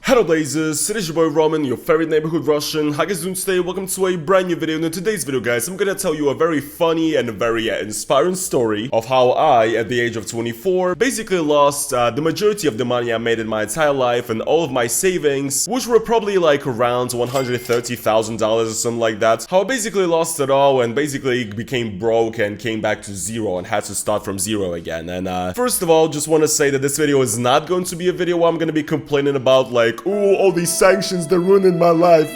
Hello Blazers, it is your boy Roman, your favorite neighborhood Russian. How guys doing today? Welcome to a brand new video. And in today's video guys, I'm gonna tell you a very funny and very inspiring story of how I, at the age of 24, basically lost the majority of the money I made in my entire life and all of my savings, which were probably like around $130,000 or something like that. How I basically lost it all and basically became broke and came back to zero and had to start from zero again. And first of all, just want to say that this video is not going to be a video where I'm gonna be complaining about like, oh, all these sanctions, they're ruining my life.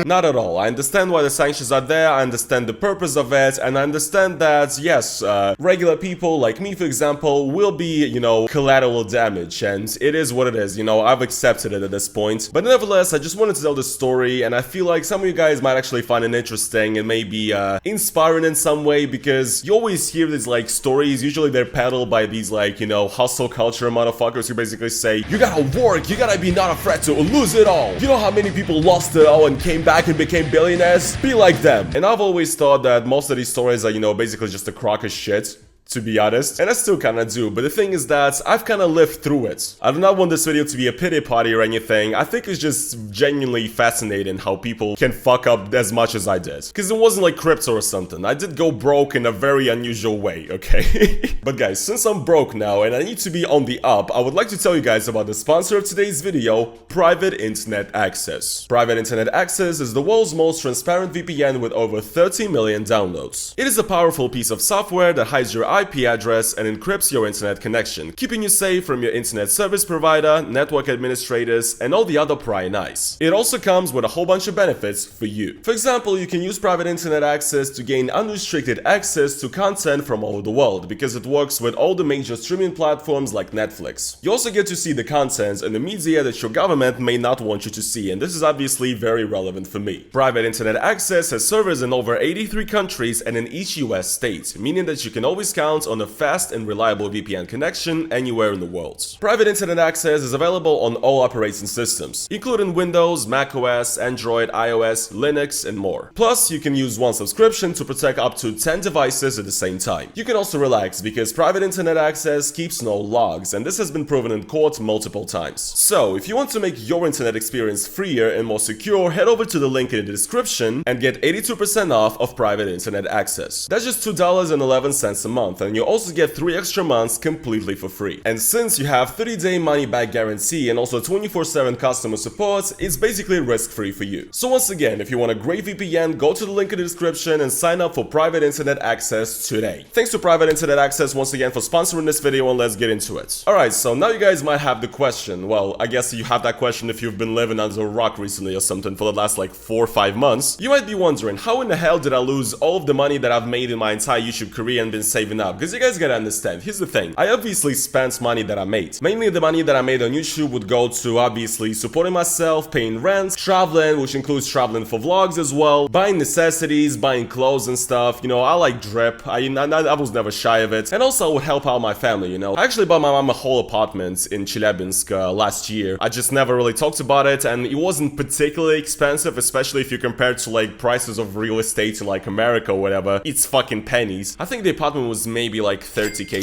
Not at all. I understand why the sanctions are there, I understand the purpose of it, and I understand that, yes, regular people like me, for example, will be, you know, collateral damage, and it is what it is, you know, I've accepted it at this point. But nevertheless, I just wanted to tell this story, and I feel like some of you guys might actually find it interesting and maybe inspiring in some way, because you always hear these, like, stories, usually they're peddled by these, like, you know, hustle culture motherfuckers who basically say, you gotta work, you gotta be not afraid to lose it all. You know how many people lost it all and came back and became billionaires? Be like them. And I've always thought that most of these stories are, you know, basically just a crock of shit, to be honest, and I still kinda do, but the thing is that I've kinda lived through it. I do not want this video to be a pity party or anything. I think it's just genuinely fascinating how people can fuck up as much as I did. Because it wasn't like crypto or something. I did go broke in a very unusual way, okay? But guys, since I'm broke now and I need to be on the up, I would like to tell you guys about the sponsor of today's video, Private Internet Access. Private Internet Access is the world's most transparent VPN with over 30 million downloads. It is a powerful piece of software that hides your IP address and encrypts your internet connection, keeping you safe from your internet service provider, network administrators, and all the other prying eyes. It also comes with a whole bunch of benefits for you. For example, you can use Private Internet Access to gain unrestricted access to content from all over the world, because it works with all the major streaming platforms like Netflix. You also get to see the content and the media that your government may not want you to see, and this is obviously very relevant for me. Private Internet Access has servers in over 83 countries and in each US state, meaning that you can always count on a fast and reliable VPN connection anywhere in the world. Private Internet Access is available on all operating systems, including Windows, macOS, Android, iOS, Linux, and more. Plus, you can use one subscription to protect up to 10 devices at the same time. You can also relax because Private Internet Access keeps no logs, and this has been proven in court multiple times. So, if you want to make your internet experience freer and more secure, head over to the link in the description and get 82% off of Private Internet Access. That's just $2.11 a month, and you also get 3 extra months completely for free. And since you have 30-day money-back guarantee and also 24/7 customer support, it's basically risk-free for you. So once again, if you want a great VPN, go to the link in the description and sign up for Private Internet Access today. Thanks to Private Internet Access once again for sponsoring this video, and let's get into it. Alright, so now you guys might have the question. Well, I guess you have that question if you've been living under a rock recently or something for the last like 4 or 5 months. You might be wondering, how in the hell did I lose all of the money that I've made in my entire YouTube career and been saving up? Because you guys gotta understand, here's the thing, I obviously spent money that I made. Mainly the money that I made on YouTube would go to obviously supporting myself, paying rent, traveling, which includes traveling for vlogs as well, buying necessities, buying clothes and stuff. You know, I like drip, I was never shy of it, and also I would help out my family, you know. I actually bought my mom a whole apartment in Chelyabinsk last year. I just never really talked about it, and it wasn't particularly expensive, especially if you compare it to like prices of real estate in like America or whatever. It's fucking pennies. I think the apartment was maybe like $30K.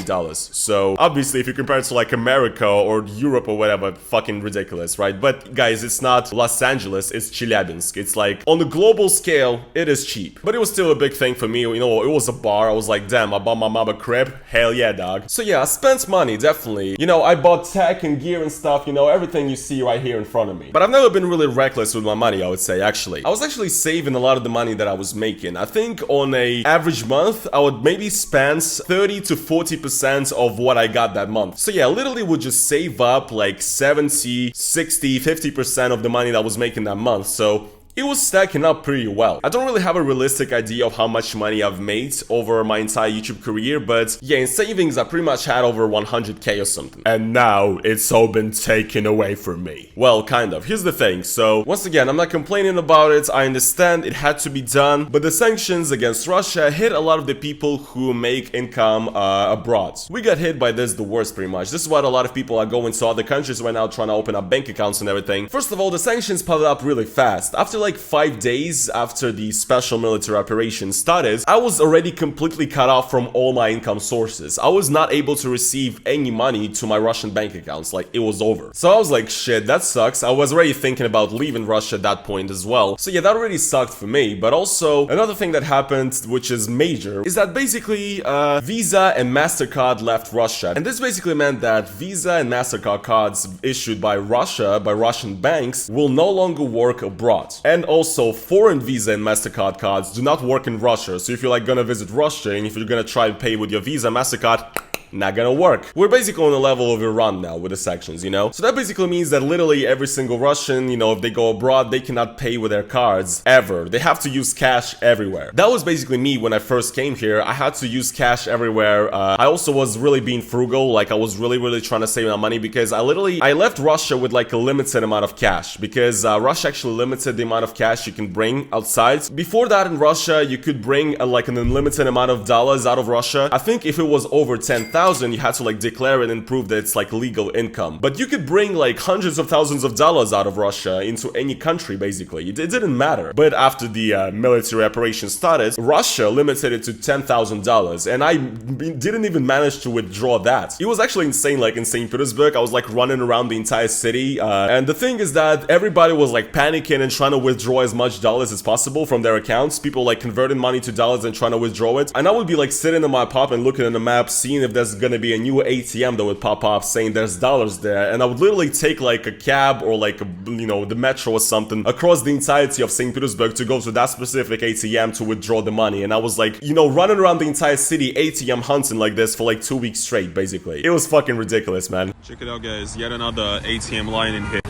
So obviously if you compare it to like America or Europe or whatever, fucking ridiculous, right? But guys, it's not Los Angeles, it's Chelyabinsk. It's like on the global scale, it is cheap, but it was still a big thing for me. You know, it was a bar. I was like, damn, I bought my mom a crib. Hell yeah, dog. So yeah, I spent money, definitely. You know, I bought tech and gear and stuff, you know, everything you see right here in front of me. But I've never been really reckless with my money, I would say, actually. I was actually saving a lot of the money that I was making. I think on a average month, I would maybe spend 30 to 40% of what I got that month. So yeah, I literally would just save up like 70, 60, 50% of the money that I was making that month. So it was stacking up pretty well. I don't really have a realistic idea of how much money I've made over my entire YouTube career, but yeah, in savings I pretty much had over 100K or something. And now it's all been taken away from me. Well, kind of. Here's the thing. So once again, I'm not complaining about it. I understand it had to be done, but the sanctions against Russia hit a lot of the people who make income abroad. We got hit by this the worst, pretty much. This is why a lot of people are going to other countries right now trying to open up bank accounts and everything. First of all, the sanctions piled up really fast. After like 5 days after the special military operation started, I was already completely cut off from all my income sources. I was not able to receive any money to my Russian bank accounts, like it was over. So I was like, shit, that sucks. I was already thinking about leaving Russia at that point as well. So yeah, that already sucked for me. But also, another thing that happened, which is major, is that basically Visa and MasterCard left Russia. And this basically meant that Visa and MasterCard cards issued by Russia, by Russian banks, will no longer work abroad. And also, foreign Visa and MasterCard cards do not work in Russia. So if you're like gonna visit Russia and if you're gonna try and pay with your Visa, MasterCard, not gonna work. We're basically on the level of Iran now with the sanctions, you know? So that basically means that literally every single Russian, you know, if they go abroad, they cannot pay with their cards ever. They have to use cash everywhere. That was basically me when I first came here. I had to use cash everywhere. I also was really being frugal. Like I was really trying to save my money because I left Russia with like a limited amount of cash because Russia actually limited the amount of cash you can bring outside. Before that in Russia, you could bring like an unlimited amount of dollars out of Russia. I think if it was over 10,000, you had to like declare it and prove that it's like legal income. But you could bring like hundreds of thousands of dollars out of Russia into any country basically. It didn't matter. But after the military operation started, Russia limited it to $10,000 and I didn't even manage to withdraw that. It was actually insane. Like in St. Petersburg, I was like running around the entire city and the thing is that everybody was like panicking and trying to withdraw as much dollars as possible from their accounts. People like converting money to dollars and trying to withdraw it. And I would be like sitting in my pub and looking at the map, seeing if there's gonna be a new ATM that would pop up saying there's dollars there, and I would literally take like a cab or like a, you know, the metro or something across the entirety of St. Petersburg to go to that specific ATM to withdraw the money. And I was like, you know, running around the entire city ATM hunting like this for like 2 weeks straight basically. It was fucking ridiculous, man. Check it out guys, yet another ATM line in here.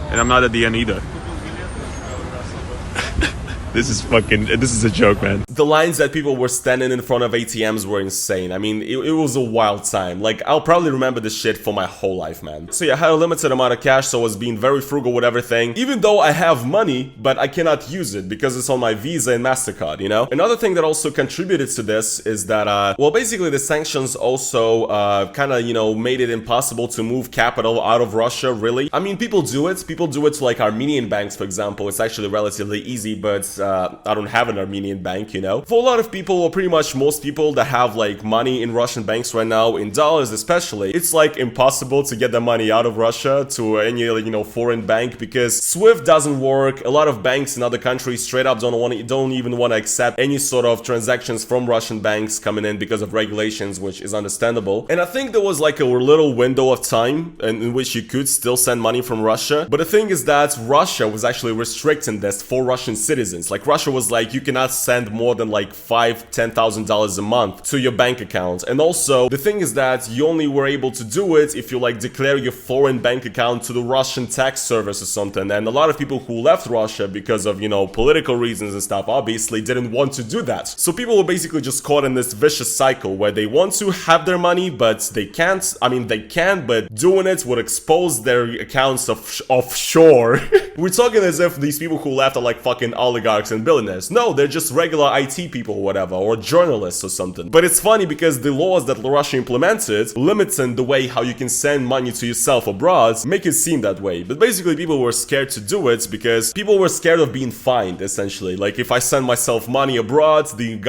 And I'm not at the end either. This is a joke, man. The lines that people were standing in front of ATMs were insane. I mean, it was a wild time. Like, I'll probably remember this shit for my whole life, man. So yeah, I had a limited amount of cash, so I was being very frugal with everything. Even though I have money, but I cannot use it because it's on my Visa and MasterCard, you know? Another thing that also contributed to this is that, well, basically the sanctions also kind of, you know, made it impossible to move capital out of Russia, really. I mean, people do it. People do it to, like, Armenian banks, for example. It's actually relatively easy, but I don't have an Armenian bank, you know? For a lot of people, or pretty much most people that have like money in Russian banks right now, in dollars especially, it's like impossible to get the money out of Russia to any, you know, foreign bank because SWIFT doesn't work. A lot of banks in other countries straight up don't even want to accept any sort of transactions from Russian banks coming in because of regulations, which is understandable. And I think there was like a little window of time in which you could still send money from Russia. But the thing is that Russia was actually restricting this for Russian citizens. Like Russia was like, you cannot send more than like $5,000-$10,000 a month to your bank account. And also, the thing is that you only were able to do it if you like declare your foreign bank account to the Russian tax service or something. And a lot of people who left Russia because of, you know, political reasons and stuff, obviously didn't want to do that. So people were basically just caught in this vicious cycle where they want to have their money, but they can't. I mean, they can, but doing it would expose their accounts offshore. We're talking as if these people who left are like fucking oligarchs and billionaires. No, they're just regular IT people or whatever, or journalists or something. But it's funny because the laws that Russia implemented, limiting the way how you can send money to yourself abroad, make it seem that way. But basically people were scared to do it because people were scared of being fined, essentially. Like if I send myself money abroad, the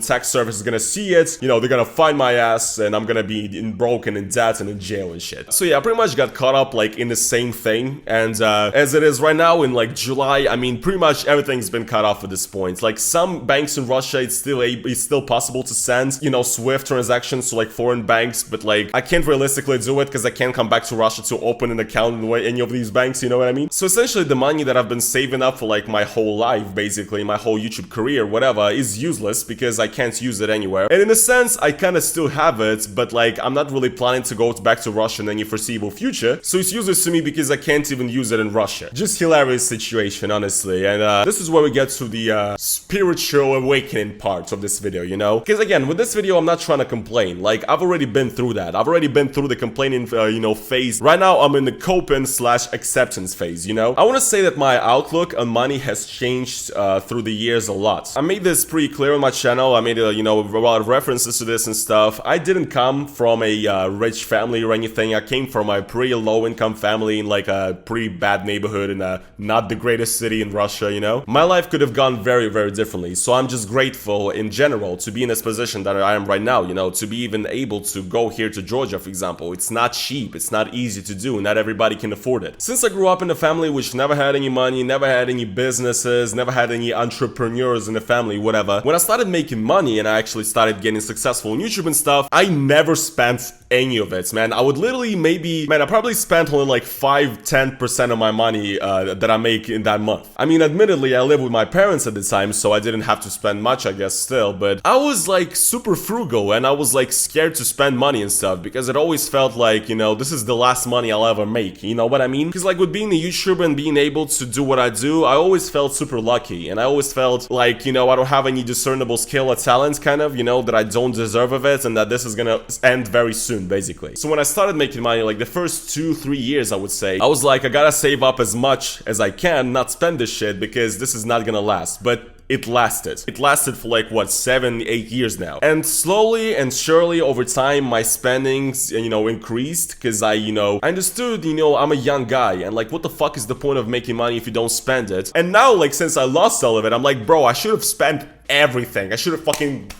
tax service is gonna see it, you know, they're gonna find my ass and I'm gonna be broken in debt and in jail and shit. So yeah, I pretty much got caught up like in the same thing. And as it is right now in like July, I mean, pretty much everything's been cut off at this point. Like some banks in Russia, it's still possible to send, you know, SWIFT transactions to like foreign banks, but like I can't realistically do it because I can't come back to Russia to open an account in any of these banks, you know what I mean? So essentially the money that I've been saving up for like my whole life, basically my whole YouTube career, whatever, is useless because I can't use it anywhere. And in a sense, I kind of still have it, but like I'm not really planning to go back to Russia in any foreseeable future. So it's useless to me because I can't even use it in Russia. Just hilarious situation, honestly. And this is where we get to the spiritual awakening part of this video, you know? Because again, with this video, I'm not trying to complain. Like, I've already been through that. I've already been through the complaining, you know, phase. Right now, I'm in the coping/acceptance phase, you know? I want to say that my outlook on money has changed through the years a lot. I made this pretty clear on my channel. I made, you know, a lot of references to this and stuff. I didn't come from a rich family or anything. I came from a pretty low-income family in like a pretty bad neighborhood in a not the greatest city in Russia, you know? My life could have gone very, very differently. So I'm just grateful in general to be in this position that I am right now, you know, to be even able to go here to Georgia, for example. It's not cheap. It's not easy to do. Not everybody can afford it. Since I grew up in a family which never had any money, never had any businesses, never had any entrepreneurs in the family, whatever, when I started making money and I actually started getting successful on YouTube and stuff, I never spent any of it, man. I would literally I probably spent only like 5-10% of my money that I make in that month. I mean, admittedly, I lived with my parents at the time, so I didn't have to spend much, I guess, still, but I was like super frugal and I was like scared to spend money and stuff because it always felt like, you know, this is the last money I'll ever make, you know what I mean? Because like with being a YouTuber and being able to do what I do, I always felt super lucky and I always felt like, you know, I don't have any discernible skill or talent, kind of, you know, that I don't deserve of it and that this is gonna end very soon, basically. So when I started making money, like the first 2-3 years, I would say, I was like, I gotta save up as much as I can, not spend this shit because this is not gonna last. But it lasted. It lasted for like, what, 7-8 years now. And slowly and surely over time, my spendings, you know, increased because I understood, you know, I'm a young guy and like, what the fuck is the point of making money if you don't spend it? And now, like, since I lost all of it, I'm like, bro, I should have spent everything. I should have fucking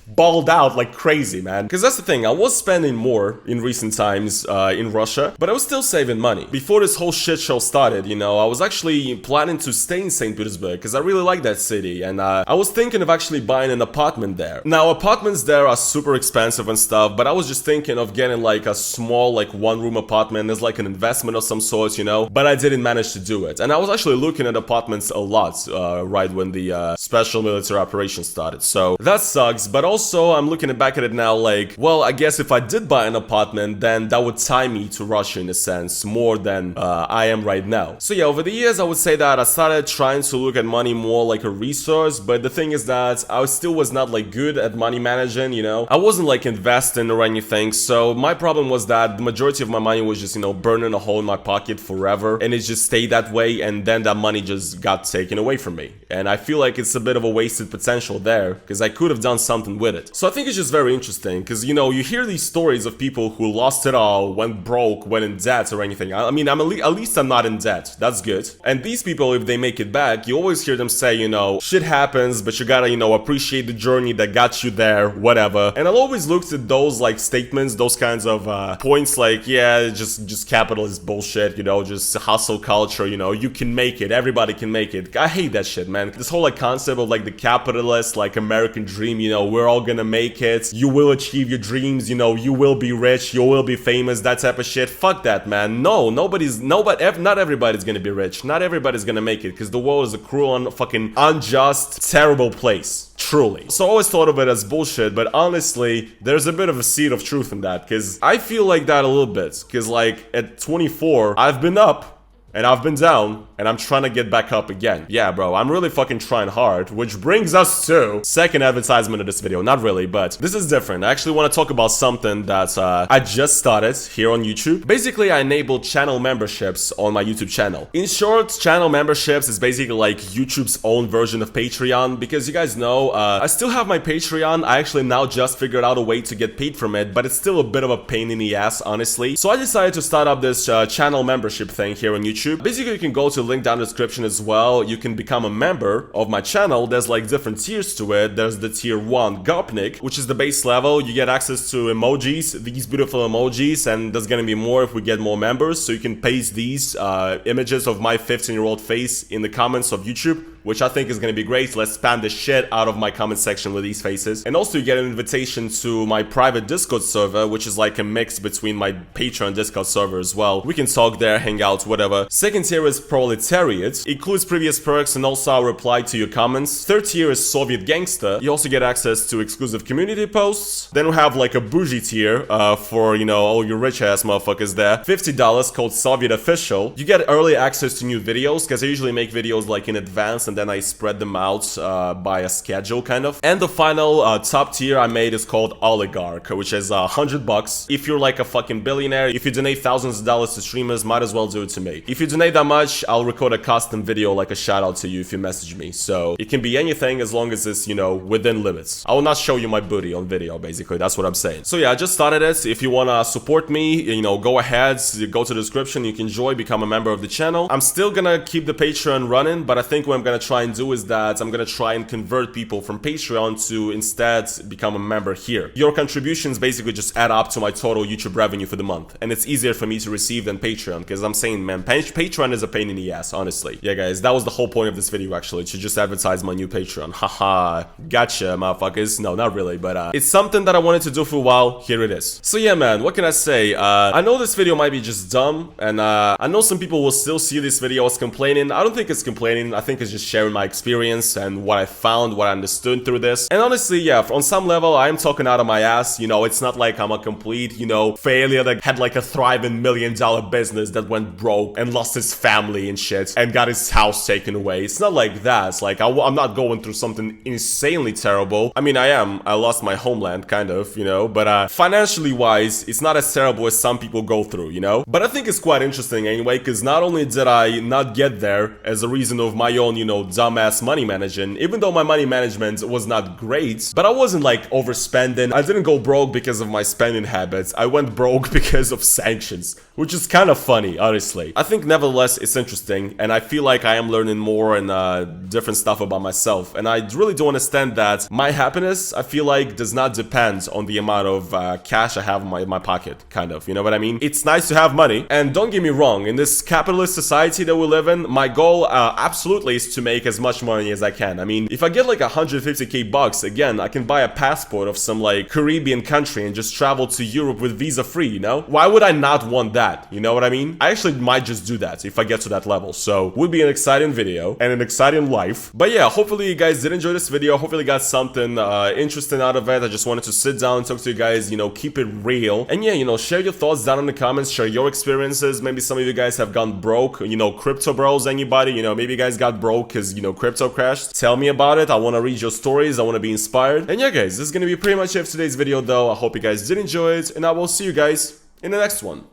balled out like crazy, man. Because that's the thing, I was spending more in recent times in Russia, but I was still saving money. Before this whole shit show started, you know, I was actually planning to stay in St. Petersburg because I really like that city, and I was thinking of actually buying an apartment there. Now, apartments there are super expensive and stuff, but I was just thinking of getting like a small, like, one-room apartment as like an investment of some sort, you know, but I didn't manage to do it. And I was actually looking at apartments a lot right when the special military operation started, so that sucks. But also, I'm looking back at it now like, well, I guess if I did buy an apartment, then that would tie me to Russia in a sense more than I am right now. So yeah, over the years, I would say that I started trying to look at money more like a resource, but the thing is that I still was not like good at money managing, you know? I wasn't like investing or anything, so my problem was that the majority of my money was just, you know, burning a hole in my pocket forever, and it just stayed that way, and then that money just got taken away from me. And I feel like it's a bit of a wasted potential there, because I could have done something with it. So I think it's just very interesting, because, you know, you hear these stories of people who lost it all, went broke, went in debt or anything. I mean, at least I'm not in debt. That's good. And these people, if they make it back, you always hear them say, you know, shit happens, but you gotta, you know, appreciate the journey that got you there, whatever. And I'll always look at those, like, statements, those kinds of points, like, yeah, just capitalist bullshit, you know, just hustle culture, you know, you can make it, everybody can make it. I hate that shit, man. This whole, like, concept of, like, the capitalist, like, American dream, you know, we're all gonna make it, you will achieve your dreams, you know, you will be rich, you will be famous, that type of shit. Fuck that, man. No, not everybody's gonna be rich, not everybody's gonna make it, because the world is a cruel and fucking unjust, terrible place. Truly. So I always thought of it as bullshit, but honestly, there's a bit of a seed of truth in that, because I feel like that a little bit, because like at 24, I've been up, and I've been down, and I'm trying to get back up again. Yeah, bro, I'm really fucking trying hard, which brings us to second advertisement of this video. Not really, but this is different. I actually want to talk about something that I just started here on YouTube. Basically, I enabled channel memberships on my YouTube channel. In short, channel memberships is basically like YouTube's own version of Patreon, because you guys know, I still have my Patreon. I actually now just figured out a way to get paid from it, but it's still a bit of a pain in the ass, honestly. So I decided to start up this channel membership thing here on YouTube. Basically, you can go to the link down in the description as well. You can become a member of my channel. There's like different tiers to it. There's the tier 1 Gopnik, which is the base level. You get access to emojis, these beautiful emojis, and there's gonna be more if we get more members. So you can paste these images of my 15-year-old face in the comments of YouTube, which I think is gonna be great. Let's spam the shit out of my comment section with these faces. And also you get an invitation to my private Discord server, which is like a mix between my Patreon and Discord server as well. We can talk there, hang out, whatever. Second tier is Proletariat. Includes previous perks and also I'll reply to your comments. Third tier is Soviet Gangster. You also get access to exclusive community posts. Then we have like a bougie tier for, you know, all your rich ass motherfuckers there. $50 called Soviet Official. You get early access to new videos, because I usually make videos like in advance and and then I spread them out by a schedule kind of. And the final top tier I made is called Oligarch, which is $100. If you're like a fucking billionaire, if you donate thousands of dollars to streamers, might as well do it to me. If you donate that much, I'll record a custom video, like a shout out to you if you message me. So it can be anything as long as it's, you know, within limits. I will not show you my booty on video, basically. That's what I'm saying. So yeah, I just started it. If you wanna support me, you know, go ahead, go to the description, you can join, become a member of the channel. I'm still gonna keep the Patreon running, but I think what I'm gonna try and do is that I'm gonna try and convert people from Patreon to instead become a member here. Your contributions basically just add up to my total YouTube revenue for the month, and it's easier for me to receive than Patreon, because I'm saying, man, Patreon is a pain in the ass, honestly. Yeah, guys, that was the whole point of this video, actually, to just advertise my new Patreon. Haha, gotcha, motherfuckers. No, not really, but it's something that I wanted to do for a while. Here it is. So yeah, man, what can I say? I know this video might be just dumb, and I know some people will still see this video as complaining. I don't think it's complaining. I think it's just sharing my experience and what I found, what I understood through this. And honestly, yeah, on some level, I am talking out of my ass. You know, it's not like I'm a complete, you know, failure that had like a thriving $1 million business that went broke and lost his family and shit and got his house taken away. It's not like that. It's like I'm not going through something insanely terrible. I mean, I am. I lost my homeland, kind of, you know, but financially wise, it's not as terrible as some people go through, you know? But I think it's quite interesting anyway, because not only did I not get there as a reason of my own, you know, dumbass money management, even though my money management was not great, but I wasn't like overspending. I didn't go broke because of my spending habits. I went broke because of sanctions, which is kind of funny, honestly. I think nevertheless, it's interesting, and I feel like I am learning more and different stuff about myself, and I really do understand that my happiness, I feel like, does not depend on the amount of cash I have in my pocket, kind of, you know what I mean? It's nice to have money, and don't get me wrong, in this capitalist society that we live in, my goal absolutely is to make as much money as I can. I mean, if I get like 150k bucks, again, I can buy a passport of some like Caribbean country and just travel to Europe with visa free, you know? Why would I not want that? You know what I mean? I actually might just do that if I get to that level, so would be an exciting video and an exciting life. But yeah, hopefully you guys did enjoy this video. Hopefully you got something interesting out of it. I just wanted to sit down and talk to you guys, you know, keep it real. And yeah, you know, share your thoughts down in the comments, share your experiences. Maybe some of you guys have gone broke, you know, crypto bros, anybody, you know, maybe you guys got broke because, you know, crypto crashed. Tell me about it. I want to read your stories. I want to be inspired. And yeah, guys, this is going to be pretty much it for today's video, though. I hope you guys did enjoy it, and I will see you guys in the next one.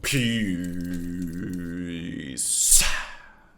Peace.